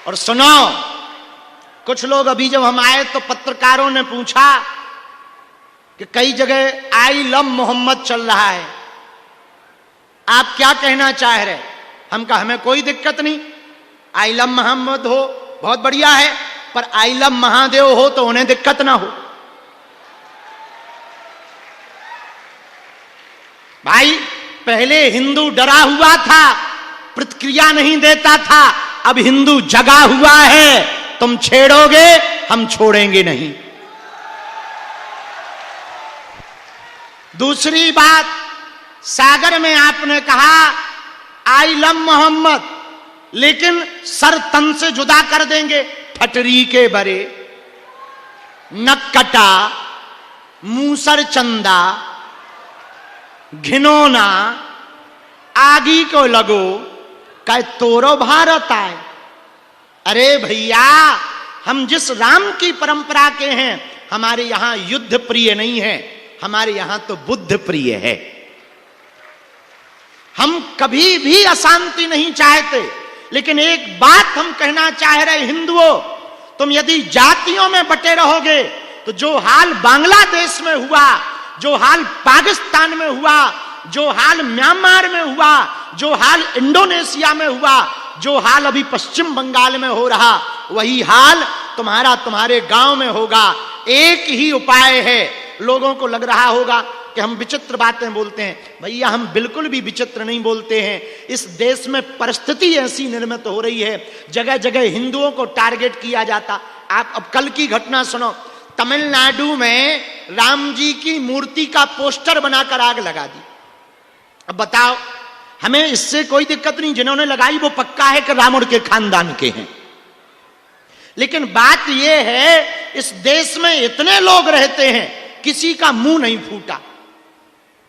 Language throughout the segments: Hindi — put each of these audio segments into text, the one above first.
और सुनो, कुछ लोग अभी जब हम आए तो पत्रकारों ने पूछा कि कई जगह आई लव मोहम्मद चल रहा है, आप क्या कहना चाह रहे? हम कहा हमें कोई दिक्कत नहीं, आई लव मोहम्मद हो बहुत बढ़िया है, पर आई लव महादेव हो तो उन्हें दिक्कत ना हो। भाई पहले हिंदू डरा हुआ था, प्रतिक्रिया नहीं देता था, अब हिंदू जगा हुआ है, तुम छेड़ोगे हम छोड़ेंगे नहीं। दूसरी बात, सागर में आपने कहा आई लव मोहम्मद, लेकिन सर तन से जुदा कर देंगे, फटरी के बरे, नक्कटा, मूसर चंदा, घिनौना, आगी को लगो, कह तोरो भारत आए। अरे भैया, हम जिस राम की परंपरा के हैं, हमारे यहां युद्ध प्रिय नहीं है, हमारे यहां तो बुद्ध प्रिय है। हम कभी भी अशांति नहीं चाहते, लेकिन एक बात हम कहना चाह रहे हिंदुओं, तुम यदि जातियों में बटे रहोगे तो जो हाल बांग्लादेश में हुआ, जो हाल पाकिस्तान में हुआ, जो हाल म्यांमार में हुआ, जो हाल इंडोनेशिया में हुआ, जो हाल अभी पश्चिम बंगाल में हो रहा, वही हाल तुम्हारे गांव में होगा। एक ही उपाय है। लोगों को लग रहा होगा कि हम विचित्र बातें बोलते हैं, भैया हम बिल्कुल भी विचित्र नहीं बोलते हैं। इस देश में परिस्थिति ऐसी निर्मित हो रही है, जगह जगह हिंदुओं को टारगेट किया जाता। आप अब कल की घटना सुनो, तमिलनाडु में राम जी की मूर्ति का पोस्टर बनाकर आग लगा दी। अब बताओ, हमें इससे कोई दिक्कत नहीं, जिन्होंने लगाई वो पक्का है कि रावण के खानदान के हैं, लेकिन बात यह है इस देश में इतने लोग रहते हैं, किसी का मुंह नहीं फूटा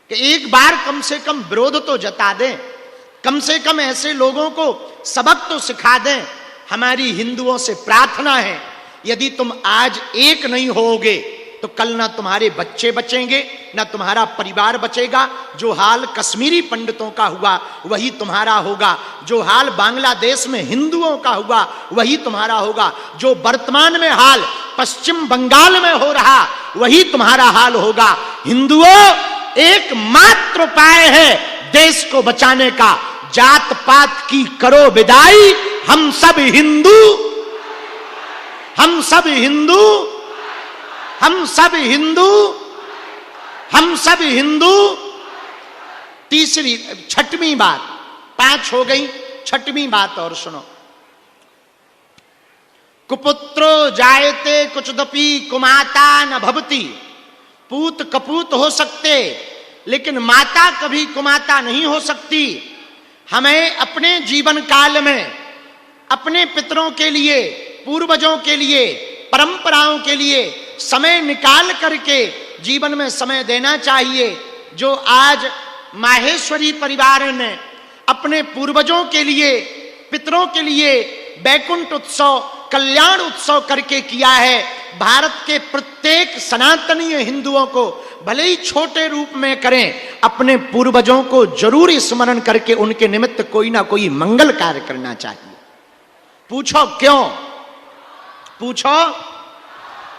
कि एक बार कम से कम विरोध तो जता दें, कम से कम ऐसे लोगों को सबक तो सिखा दें। हमारी हिंदुओं से प्रार्थना है, यदि तुम आज एक नहीं होगे तो कल ना तुम्हारे बच्चे बचेंगे, ना तुम्हारा परिवार बचेगा। जो हाल कश्मीरी पंडितों का हुआ वही तुम्हारा होगा, जो हाल बांग्लादेश में हिंदुओं का हुआ वही तुम्हारा होगा, जो वर्तमान में हाल पश्चिम बंगाल में हो रहा वही तुम्हारा हाल होगा। हिंदुओं, एकमात्र उपाय है देश को बचाने का, जात पात की करो विदाई, हम सब हिंदू, हम सब हिंदू, हम सब हिंदू, हम सब हिंदू। तीसरी, छठवीं बात, 5 हो गई, छठवीं बात और सुनो। कुपुत्रो जायते कुचदपि कुमाता न भवति। पूत कपूत हो सकते, लेकिन माता कभी कुमाता नहीं हो सकती। हमें अपने जीवन काल में अपने पितरों के लिए, पूर्वजों के लिए, परंपराओं के लिए समय निकाल करके जीवन में समय देना चाहिए। जो आज माहेश्वरी परिवार ने अपने पूर्वजों के लिए, पितरों के लिए बैकुंठ उत्सव, कल्याण उत्सव करके किया है, भारत के प्रत्येक सनातनीय हिंदुओं को भले ही छोटे रूप में करें, अपने पूर्वजों को जरूर स्मरण करके उनके निमित्त कोई ना कोई मंगल कार्य करना चाहिए। पूछो क्यों? पूछो,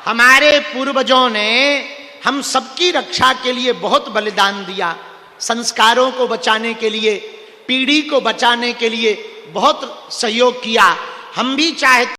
हमारे पूर्वजों ने हम सबकी रक्षा के लिए बहुत बलिदान दिया, संस्कारों को बचाने के लिए, पीढ़ी को बचाने के लिए बहुत सहयोग किया। हम भी चाहते